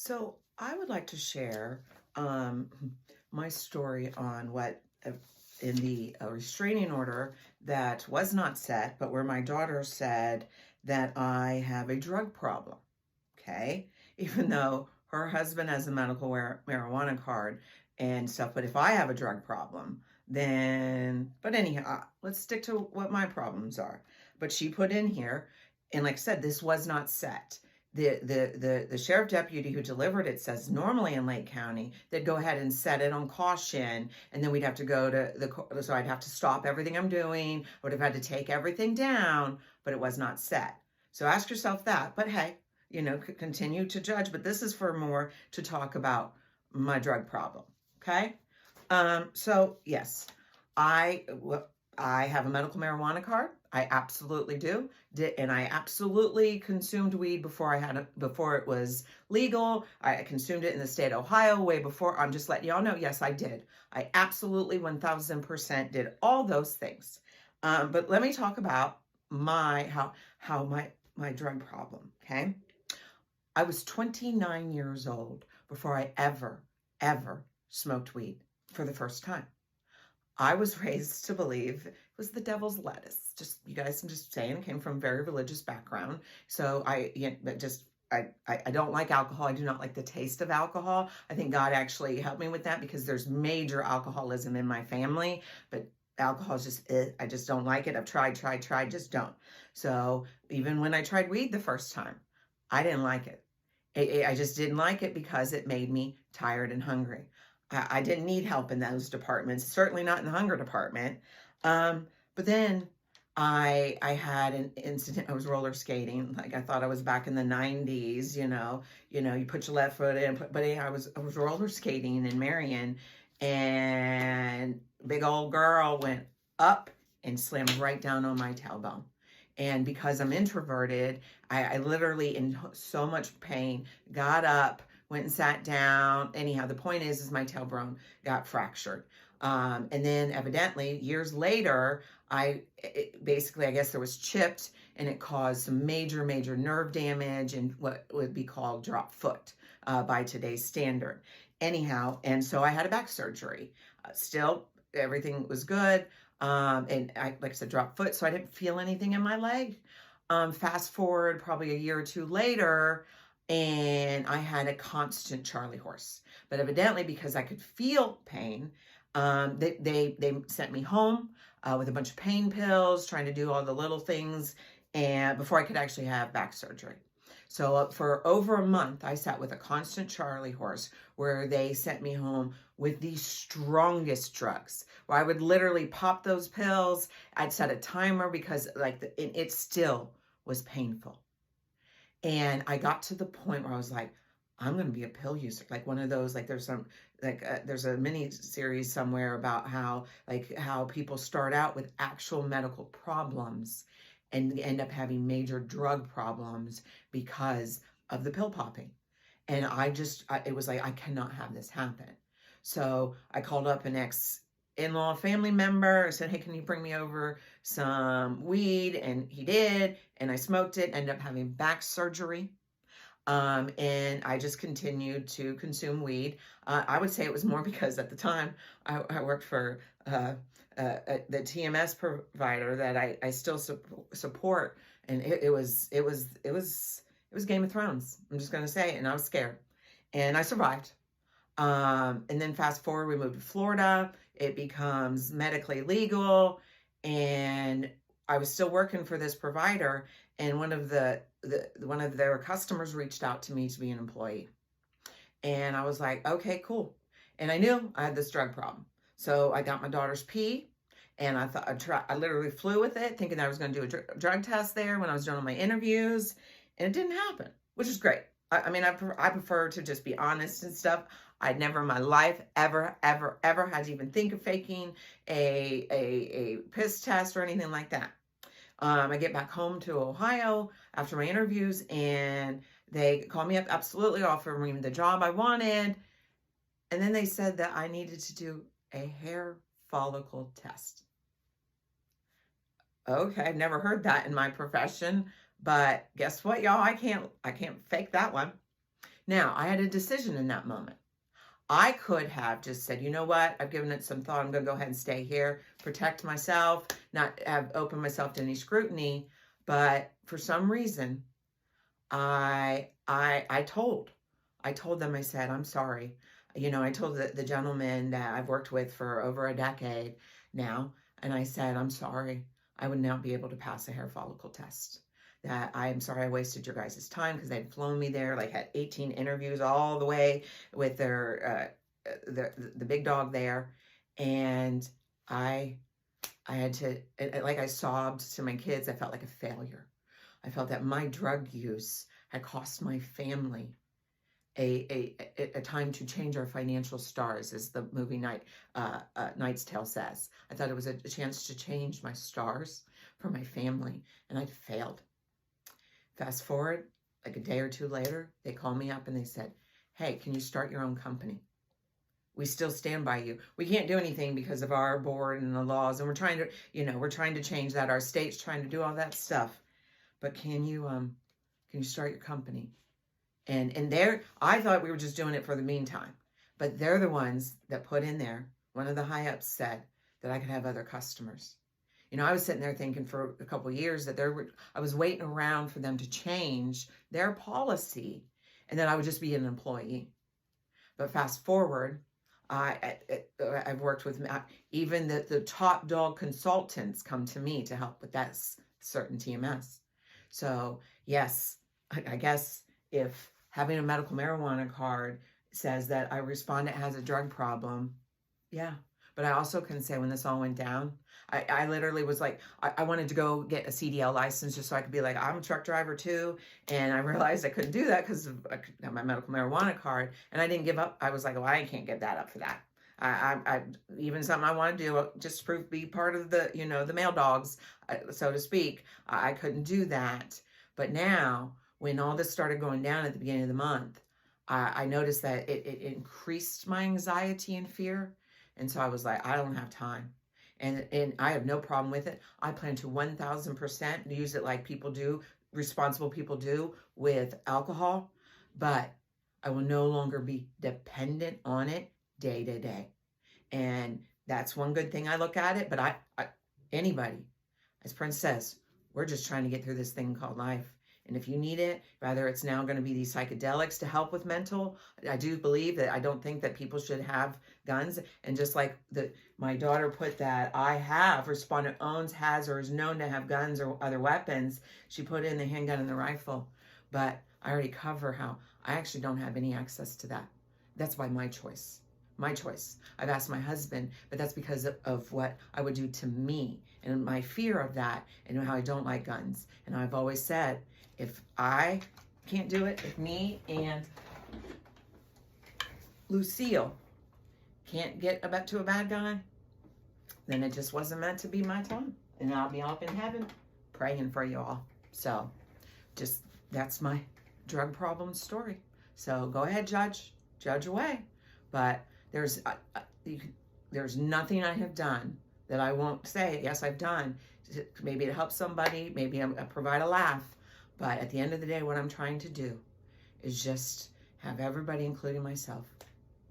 So I would like to share um, my story on what in the restraining order that was not set, but where my daughter said that I have a drug problem. Okay, even though her husband has a medical marijuana card and stuff, but if I have a drug problem, then but anyhow, let's stick to what my problems are. But she put in here, and like I said, this was not set the sheriff deputy who delivered it says normally in Lake County they'd go ahead and set it on caution, and then we'd have to go to so I'd have to stop everything I'm doing, would have had to take everything down, but it was not set. So ask yourself that. But hey, continue to judge, but this is for more to talk about my drug problem. Okay. So yes, I I have a medical marijuana card. I absolutely do. And I absolutely consumed weed before it was legal. I consumed it in the state of Ohio way before. I'm just letting y'all know. Yes, I did. I absolutely 1000% did all those things. But let me talk about how my drug problem. Okay. I was 29 years old before I ever smoked weed for the first time. I was raised to believe it was the devil's lettuce. Just, you guys, I'm just saying, I came from a very religious background. So I don't like alcohol. I do not like the taste of alcohol. I think God actually helped me with that because there's major alcoholism in my family, but alcohol is just it. I just don't like it. I've tried, just don't. So even when I tried weed the first time, I didn't like it. I just didn't like it because it made me tired and hungry. I didn't need help in those departments, certainly not in the hunger department. But then I had an incident. I was roller skating, like I thought I was back in the 90s. You put your left foot in. But yeah, I was roller skating in Marion, and big old girl went up and slammed right down on my tailbone. And because I'm introverted, I literally, in so much pain, got up, went and sat down. Anyhow, the point is my tailbone got fractured. And then evidently years later, basically, I guess there was chipped, and it caused some major nerve damage and what would be called drop foot by today's standard. Anyhow, and so I had a back surgery. Still, everything was good. And I, like I said, dropped foot, so I didn't feel anything in my leg. Fast forward probably a year or two later, and I had a constant Charlie horse. But evidently, because I could feel pain, they sent me home with a bunch of pain pills, trying to do all the little things, and before I could actually have back surgery. So for over a month, I sat with a constant Charlie horse where they sent me home with the strongest drugs, where I would literally pop those pills. I'd set a timer because it still was painful. And I got to the point where I was like, I'm going to be a pill user. Like one of those, like there's a mini series somewhere about how people start out with actual medical problems and end up having major drug problems because of the pill popping. And it was like, I cannot have this happen. So I called up an in-law family member. I said, hey, can you bring me over some weed? And he did. And I smoked it, ended up having back surgery. And I just continued to consume weed. I would say it was more because at the time I worked for the TMS provider that I still support, and it was Game of Thrones. I'm just gonna say it, and I was scared, and I survived. And then fast forward, we moved to Florida. It becomes medically legal, and I was still working for this provider, and one of their customers reached out to me to be an employee. And I was like, okay, cool. And I knew I had this drug problem. So I got my daughter's pee, and I literally flew with it, thinking that I was going to do a drug test there when I was doing my interviews, and it didn't happen, which is great. I mean, I prefer to just be honest and stuff. I'd never in my life ever had to even think of faking a piss test or anything like that. I get back home to Ohio after my interviews, and they called me up, absolutely offered me the job I wanted. And then they said that I needed to do a hair follicle test. Okay, I've never heard that in my profession, but guess what, y'all? I can't fake that one. Now, I had a decision in that moment. I could have just said, you know what, I've given it some thought. I'm going to go ahead and stay here, protect myself, not have opened myself to any scrutiny. But for some reason, I told them, I said, I'm sorry. You know, I told the gentleman that I've worked with for over a decade now, and I said, I'm sorry. I would not be able to pass a hair follicle test. That I'm sorry I wasted your guys' time, because they'd flown me there, like had 18 interviews all the way with the big dog there. And I had to, like I sobbed to my kids. I felt like a failure. I felt that my drug use had cost my family a time to change our financial stars, as the movie Knight's Tale says. I thought it was a chance to change my stars for my family, and I'd failed. Fast forward, like a day or two later, they called me up and they said, hey, can you start your own company? We still stand by you. We can't do anything because of our board and the laws, and we're trying to change that. Our state's trying to do all that stuff. But can you start your company? And I thought we were just doing it for the meantime, but they're the ones that put in there. One of the high-ups said that I could have other customers. You know, I was sitting there thinking for a couple of years that I was waiting around for them to change their policy, and then I would just be an employee. But fast forward, I've worked with even the top dog consultants come to me to help with that certain TMS. So yes, I guess if having a medical marijuana card says that I respondent has a drug problem, yeah. But I also can say, when this all went down, I literally was like, I wanted to go get a CDL license just so I could be like, I'm a truck driver too. And I realized I couldn't do that because I couldn't have my medical marijuana card. And I didn't give up. I was like, well, I can't give that up for that. I even something I want to do, just to be part of the, the male dogs, so to speak. I couldn't do that. But now, when all this started going down at the beginning of the month, I noticed that it increased my anxiety and fear. And so I was like, I don't have time. And I have no problem with it. I plan to 1000% use it like people do, responsible people do with alcohol. But I will no longer be dependent on it day to day. And that's one good thing I look at it. But anybody, as Prince says, we're just trying to get through this thing called life. And if you need it, whether it's now going to be these psychedelics to help with mental, I do believe that I don't think that people should have guns. And just like my daughter put that I have, respondent owns, has, or is known to have guns or other weapons, she put in the handgun and the rifle. But I already cover how I actually don't have any access to that. That's by my choice. My choice. I've asked my husband, but that's because of what I would do to me and my fear of that and how I don't like guns. And I've always said, if I can't do it, if me and Lucille can't get up to a bad guy, then it just wasn't meant to be my time. And I'll be up in heaven praying for you all. So that's my drug problem story. So go ahead, judge away. But there's nothing I have done that I won't say, yes, I've done. Maybe it helps somebody, maybe I provide a laugh. But at the end of the day, what I'm trying to do is just have everybody, including myself,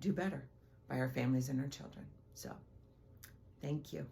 do better by our families and our children. So, thank you.